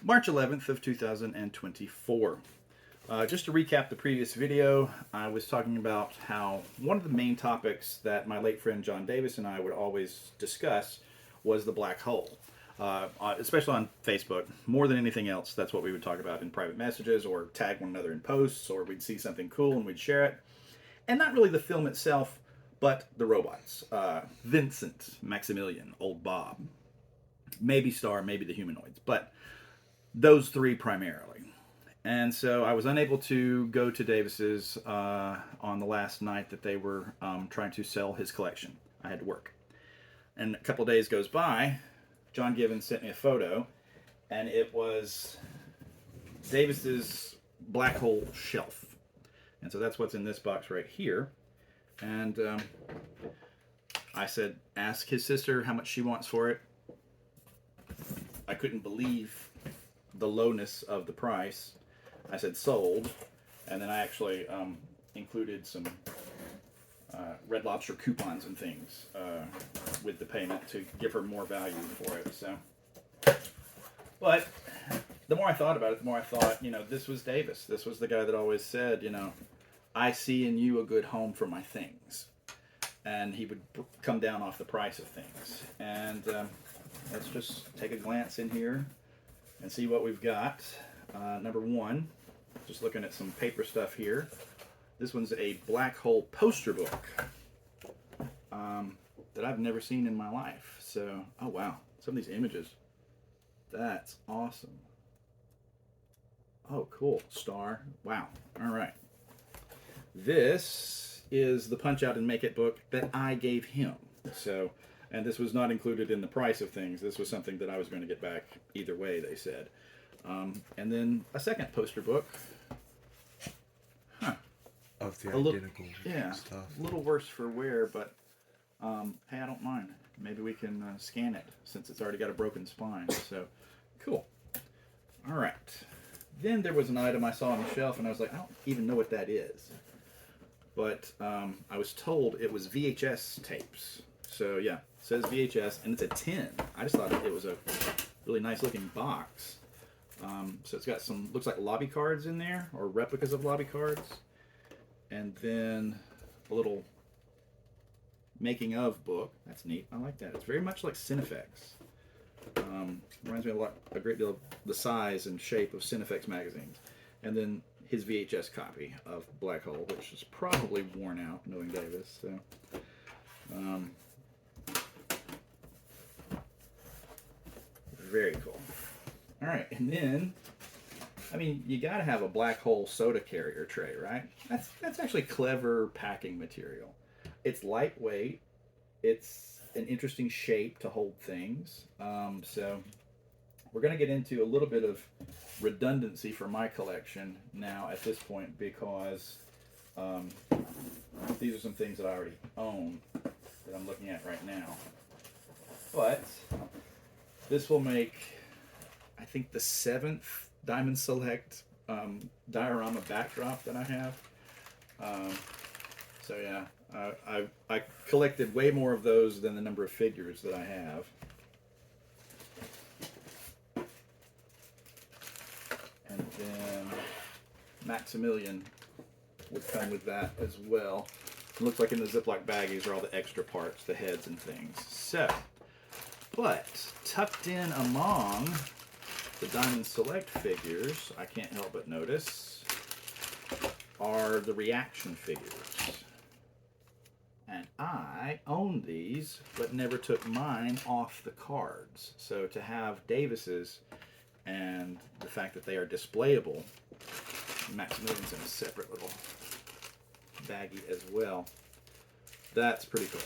March 11th of 2024. Just to recap the previous video, I was talking about how one of the main topics that my late friend John Davis and I would always discuss was the black hole. Especially on Facebook, more than anything else, that's what we would talk about in private messages or tag one another in posts, or we'd see something cool and we'd share it. And not really the film itself, but the robots. Vincent, Maximilian, Old Bob, maybe Star, maybe the humanoids, but those three primarily. And so I was unable to go to Davis's on the last night that they were trying to sell his collection. I had to work. And a couple of days goes by, John Given sent me a photo, and it was Davis's black hole shelf. And so that's what's in this box right here. And I said, ask his sister how much she wants for it. I couldn't believe the lowness of the price. I said sold, and then I actually included some Red Lobster coupons and things with the payment to give her more value for it. So, but the more I thought about it, the more I thought, this was Davis. This was the guy that always said, I see in you a good home for my things, and he would come down off the price of things. And let's just take a glance in here and see what we've got. Number one, just looking at some paper stuff here. This one's a black hole poster book that I've never seen in my life. So, oh wow, some of these images. That's awesome. Oh, cool. Star. Wow. All right. This is the Punch Out and Make It book that I gave him. So, and this was not included in the price of things. This was something that I was going to get back either way, they said. And then a second poster book. Of the identical stuff. A little worse for wear, but hey, I don't mind. Maybe we can scan it since it's already got a broken spine. So, cool. All right. Then there was an item I saw on the shelf, and I was like, I don't even know what that is. But I was told it was VHS tapes. So, yeah, it says VHS, and it's a tin. I just thought it was a really nice looking box. So it's got some, looks like lobby cards in there, or replicas of lobby cards. And then a little making of book. That's neat. I like that. It's very much like Cinefex. Reminds me a great deal of the size and shape of Cinefex magazines. And then his VHS copy of Black Hole, which is probably worn out, knowing Davis. So, very cool. All right, and then, you got to have a black hole soda carrier tray, right? That's actually clever packing material. It's lightweight. It's an interesting shape to hold things. So we're going to get into a little bit of redundancy for my collection now at this point, because these are some things that I already own that I'm looking at right now. But this will make, I think, the 7th Diamond Select diorama backdrop that I have. So yeah, I collected way more of those than the number of figures that I have. And then Maximilian would come with that as well. It looks like in the Ziploc baggies are all the extra parts, the heads and things. So, but tucked in among the Diamond Select figures, I can't help but notice, are the reaction figures. And I own these, but never took mine off the cards. So to have Davis's and the fact that they are displayable, Maximilian's in a separate little baggie as well. That's pretty cool.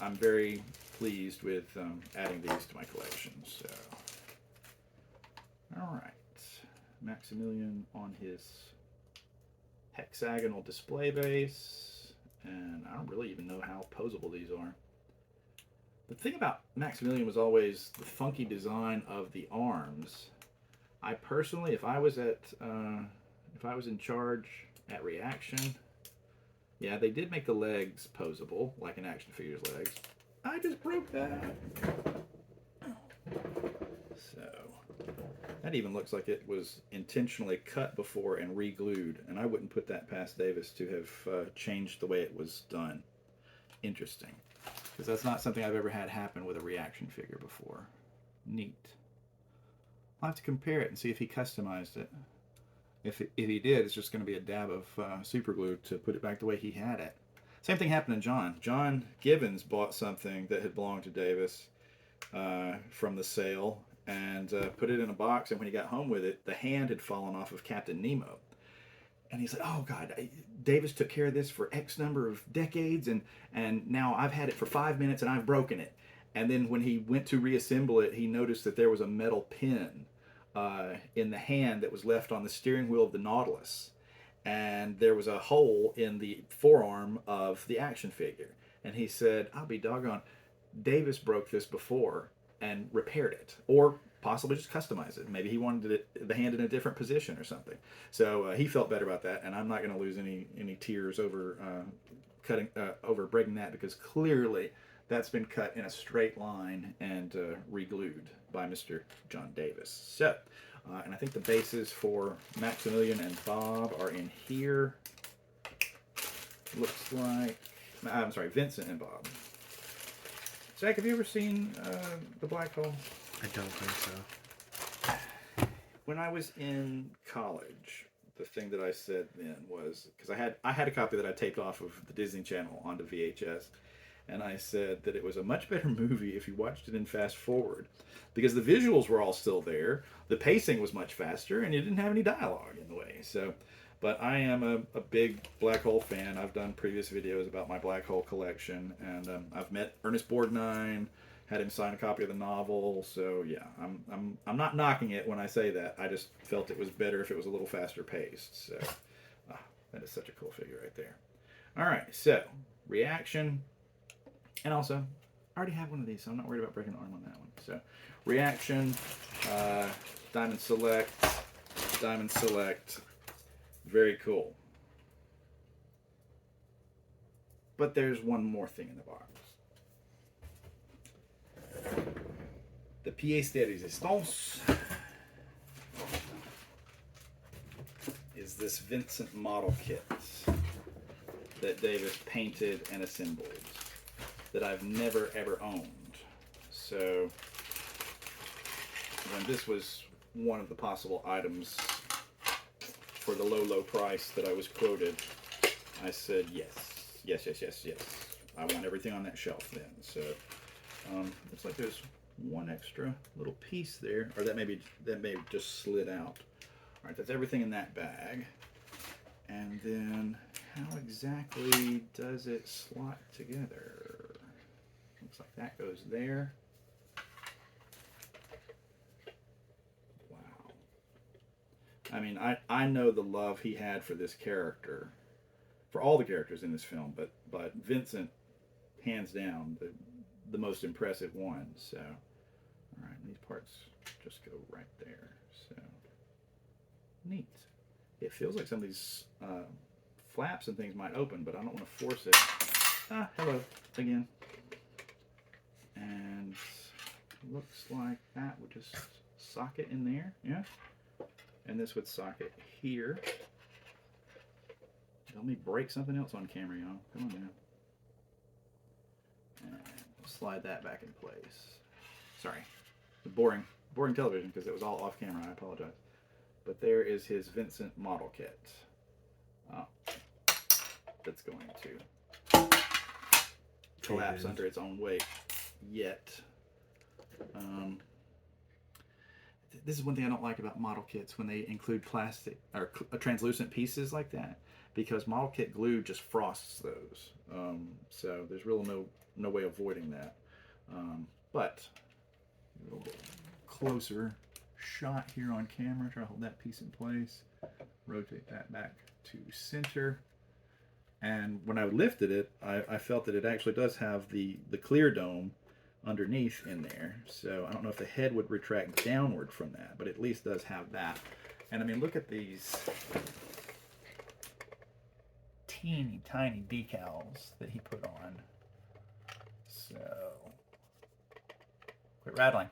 I'm very pleased with adding these to my collection. So, all right, Maximilian on his hexagonal display base, and I don't really even know how posable these are. The thing about Maximilian was always the funky design of the arms. I personally, if I was in charge at Reaction, yeah, they did make the legs posable, like in Action Figures legs. I just broke that. So that even looks like it was intentionally cut before and re-glued, and I wouldn't put that past Davis to have changed the way it was done. Interesting, because that's not something I've ever had happen with a reaction figure before. Neat. I'll have to compare it and see if he customized it. If he did, it's just going to be a dab of super glue to put it back the way he had it. Same thing happened to John. John Givens bought something that had belonged to Davis from the sale and put it in a box, and when he got home with it, the hand had fallen off of Captain Nemo. And he's like, oh God, Davis took care of this for X number of decades, and now I've had it for 5 minutes and I've broken it. And then when he went to reassemble it, he noticed that there was a metal pin in the hand that was left on the steering wheel of the Nautilus. And there was a hole in the forearm of the action figure. And he said, I'll be doggone, Davis broke this before and repaired it, or possibly just customized it. Maybe he wanted the hand in a different position or something. So he felt better about that, and I'm not going to lose any tears over over breaking that, because clearly that's been cut in a straight line and re-glued by Mr. John Davis. So, and I think the bases for Maximilian and Bob are in here. Looks like, I'm sorry, Vincent and Bob. Zach, have you ever seen The Black Hole? I don't think so. When I was in college, the thing that I said then was, because I had a copy that I taped off of the Disney Channel onto VHS, and I said that it was a much better movie if you watched it in fast forward, because the visuals were all still there, the pacing was much faster, and you didn't have any dialogue in the way. So, but I am a big Black Hole fan. I've done previous videos about my Black Hole collection, and I've met Ernest Borgnine, had him sign a copy of the novel. So yeah, I'm not knocking it when I say that. I just felt it was better if it was a little faster paced. So that is such a cool figure right there. All right, so reaction, and also I already have one of these, so I'm not worried about breaking the arm on that one. So reaction, Diamond Select, Diamond Select. Very cool. But there's one more thing in the box. The pièce de résistance is this Vincent model kit that Davis painted and assembled that I've never ever owned. So when this was one of the possible items for the low price that I was quoted, I said yes. I want everything on that shelf then. So looks like there's one extra little piece there, or that may have just slid out. All right, that's everything in that bag. And then how exactly does it slot together? Looks like that goes there. Wow. I mean, I know the love he had for this character, for all the characters in this film, but Vincent, hands down, the most impressive one. So, all right, these parts just go right there. So, neat. It feels like some of these flaps and things might open, but I don't want to force it. Ah, hello again. And looks like that would just socket in there, yeah. And this would socket here. Let me break something else on camera, y'all. Come on now. And slide that back in place. Sorry, boring television because it was all off camera. I apologize. But there is his Vincent model kit. Oh, that's going to collapse under its own weight. Yet, this is one thing I don't like about model kits when they include plastic or translucent pieces like that, because model kit glue just frosts those. So there's really no way of avoiding that. But a little bit closer shot here on camera. Try to hold that piece in place. Rotate that back to center. And when I lifted it, I felt that it actually does have the clear dome underneath in there. So I don't know if the head would retract downward from that, but it at least does have that. And I mean, look at these teeny tiny decals that he put on. So, quit rattling.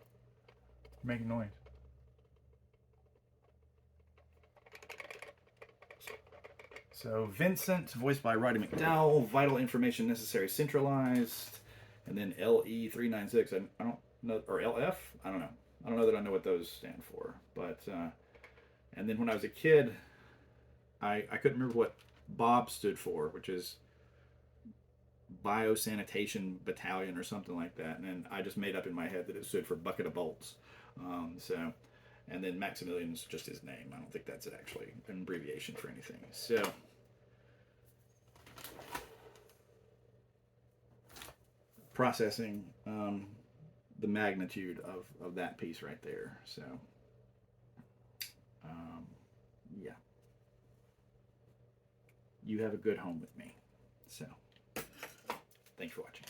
Making noise. So Vincent, voiced by Roddy McDowell. Vital information necessary centralized. And then LE396. I don't know, or LF? I don't know. I don't know that I know what those stand for. But, and then when I was a kid, I couldn't remember what Bob stood for, which is Biosanitation Battalion or something like that. And then I just made up in my head that it stood for Bucket of Bolts. And then Maximilian's just his name. I don't think that's actually an abbreviation for anything. So, processing the magnitude of that piece right there. So, yeah. You have a good home with me. So, thanks for watching.